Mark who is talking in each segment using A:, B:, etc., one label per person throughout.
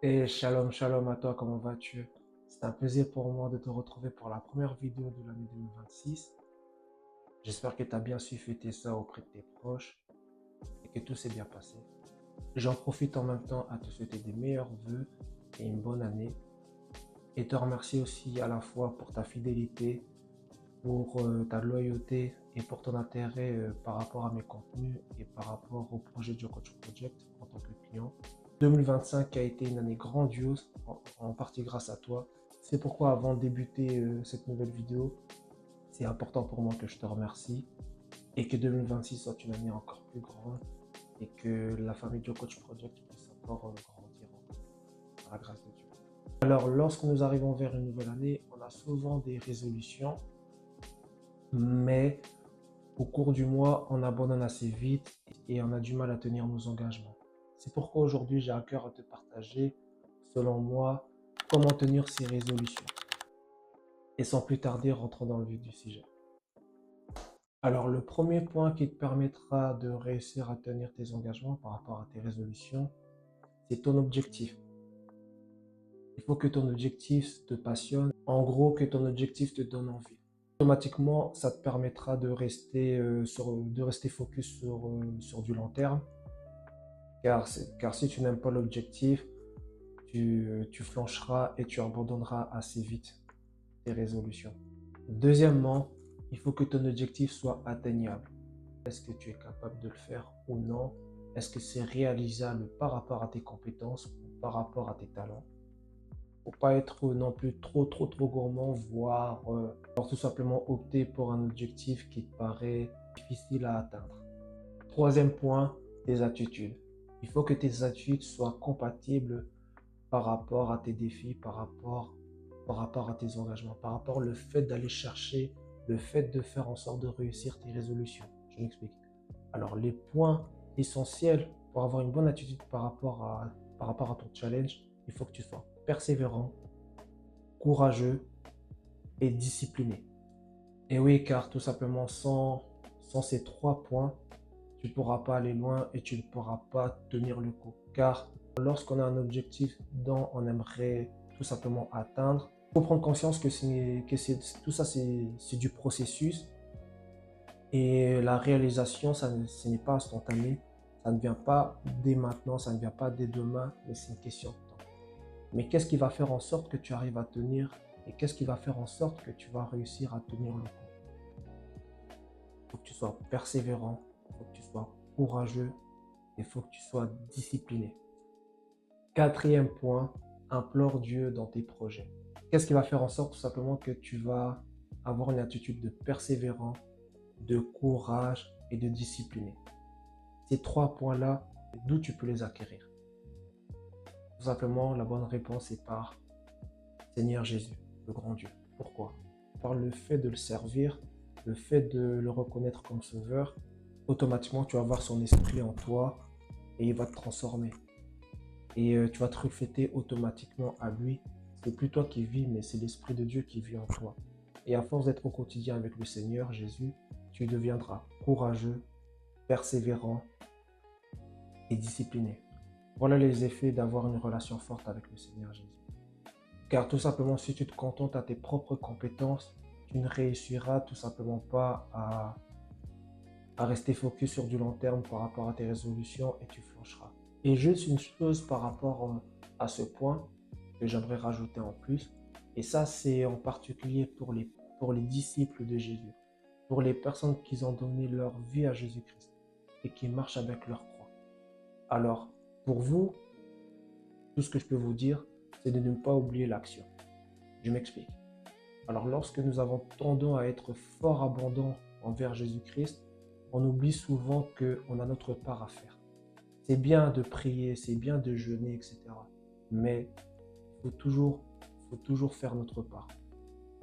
A: Et shalom, shalom à toi, comment vas-tu? C'est un plaisir pour moi de te retrouver pour la première vidéo de l'année 2026. J'espère que tu as bien su fêter ça auprès de tes proches et que tout s'est bien passé. J'en profite en même temps à te souhaiter des meilleurs vœux et une bonne année et te remercier aussi à la fois pour ta fidélité, pour ta loyauté et pour ton intérêt par rapport à mes contenus et par rapport au projet Joe Coach Project en tant que client. 2025 a été une année grandiose, en partie grâce à toi. C'est pourquoi avant de débuter cette nouvelle vidéo, c'est important pour moi que je te remercie et que 2026 soit une année encore plus grande et que la famille Joe Coach Project puisse encore grandir par la grâce de Dieu. Alors, lorsque nous arrivons vers une nouvelle année, on a souvent des résolutions, mais au cours du mois, on abandonne assez vite et on a du mal à tenir nos engagements. C'est pourquoi aujourd'hui, j'ai à cœur à te partager, selon moi, comment tenir ces résolutions. Et sans plus tarder, rentrons dans le vif du sujet. Alors, le premier point qui te permettra de réussir à tenir tes engagements par rapport à tes résolutions, c'est ton objectif. Il faut que ton objectif te passionne. En gros, que ton objectif te donne envie. Automatiquement, ça te permettra de rester focus sur du long terme. Car si tu n'aimes pas l'objectif, tu flancheras et tu abandonneras assez vite tes résolutions. Deuxièmement, il faut que ton objectif soit atteignable. Est-ce que tu es capable de le faire ou non? Est-ce que c'est réalisable par rapport à tes compétences ou par rapport à tes talents? Faut pas être non plus trop gourmand, voire tout simplement opter pour un objectif qui te paraît difficile à atteindre. Troisième point, tes attitudes. Il faut que tes attitudes soient compatibles par rapport à tes défis, par rapport à tes engagements, par rapport au fait d'aller chercher, le fait de faire en sorte de réussir tes résolutions. Je m'explique. Alors, les points essentiels pour avoir une bonne attitude par rapport à ton challenge, il faut que tu sois persévérant, courageux et discipliné. Et oui, car tout simplement, sans ces trois points, tu ne pourras pas aller loin et tu ne pourras pas tenir le coup. Car lorsqu'on a un objectif dont on aimerait tout simplement atteindre, il faut prendre conscience tout ça, c'est du processus et la réalisation, ce n'est pas instantané. Ça ne vient pas dès maintenant, ça ne vient pas dès demain, mais c'est une question de temps. Mais qu'est-ce qui va faire en sorte que tu arrives à tenir et qu'est-ce qui va faire en sorte que tu vas réussir à tenir le coup? Il faut que tu sois persévérant, il faut que tu sois courageux, il faut que tu sois discipliné. Quatrième point, implore Dieu dans tes projets. Qu'est-ce qui va faire en sorte tout simplement que tu vas avoir une attitude de persévérant, de courage et de discipliné? Ces trois points-là, d'où tu peux les acquérir? Tout simplement, la bonne réponse est par Seigneur Jésus, le grand Dieu. Pourquoi? Par le fait de le servir, le fait de le reconnaître comme sauveur, automatiquement tu vas avoir son esprit en toi et il va te transformer. Et tu vas te refléter automatiquement à lui. C'est plus toi qui vis, mais c'est l'Esprit de Dieu qui vit en toi. Et à force d'être au quotidien avec le Seigneur Jésus, tu deviendras courageux, persévérant et discipliné. Voilà les effets d'avoir une relation forte avec le Seigneur Jésus. Car tout simplement, si tu te contentes à tes propres compétences, tu ne réussiras tout simplement pas à rester focus sur du long terme par rapport à tes résolutions et tu flancheras. Et juste une chose par rapport à ce point que j'aimerais rajouter en plus, et ça c'est en particulier pour les disciples de Jésus, pour les personnes qui ont donné leur vie à Jésus-Christ et qui marchent avec leur croix. Alors, pour vous, tout ce que je peux vous dire, c'est de ne pas oublier l'action. Je m'explique. Alors, lorsque nous avons tendance à être fort abondants envers Jésus-Christ, on oublie souvent qu'on a notre part à faire. C'est bien de prier, c'est bien de jeûner, etc. Mais il faut toujours faire notre part.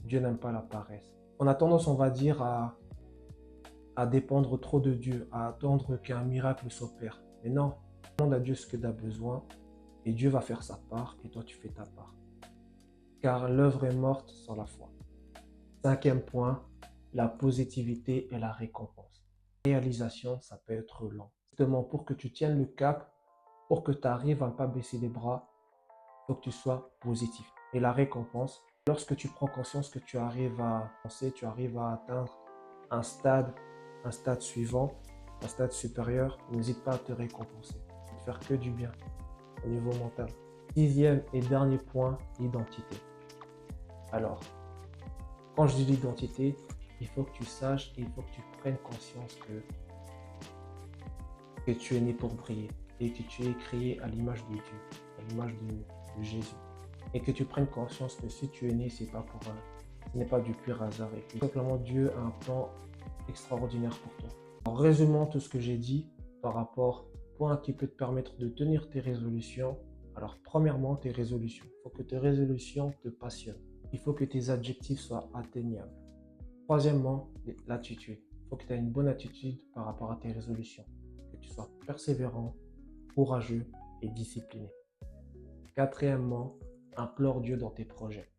A: Dieu n'aime pas la paresse. On a tendance, on va dire, à dépendre trop de Dieu, à attendre qu'un miracle s'opère. Mais non, demande à Dieu ce que tu as besoin et Dieu va faire sa part et toi tu fais ta part. Car l'œuvre est morte sans la foi. Cinquième point, la positivité et la récompense. La réalisation, ça peut être lent. Justement, pour que tu tiennes le cap, pour que tu arrives à ne pas baisser les bras, Il faut que tu sois positif. Et la récompense, lorsque tu prends conscience que tu arrives à penser, tu arrives à atteindre un un stade suivant, un stade supérieur, n'hésite pas à te récompenser. Ne faire que du bien au niveau mental. Sixième et dernier point, l'identité. Alors, quand je dis l'identité, il faut que tu saches et il faut que tu prennes conscience que tu es né pour briller et que tu es créé à l'image de Dieu, à l'image de Jésus. Et que tu prennes conscience que si tu es né, c'est pas pour ce n'est pas du pur hasard et que tout simplement Dieu a un plan extraordinaire pour toi. En résumant tout ce que j'ai dit par rapport au point qui peut te permettre de tenir tes résolutions, alors premièrement, tes résolutions. Il faut que tes résolutions te passionnent. Il faut que tes objectifs soient atteignables. Troisièmement, l'attitude. Il faut que tu aies une bonne attitude par rapport à tes résolutions. Que tu sois persévérant, courageux et discipliné. Quatrièmement, implore Dieu dans tes projets.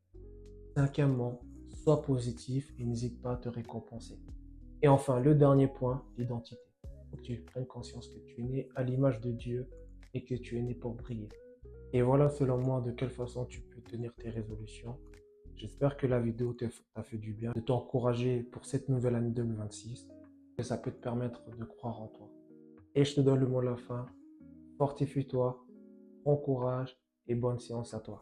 A: Cinquièmement, sois positif et n'hésite pas à te récompenser. Et enfin, le dernier point, l'identité. Il faut que tu prennes conscience que tu es né à l'image de Dieu et que tu es né pour briller. Et voilà, selon moi, de quelle façon tu peux tenir tes résolutions. J'espère que la vidéo t'a fait du bien, de t'encourager pour cette nouvelle année 2026, que ça peut te permettre de croire en toi. Et je te donne le mot de la fin. Fortifie-toi, bon courage et bonne séance à toi.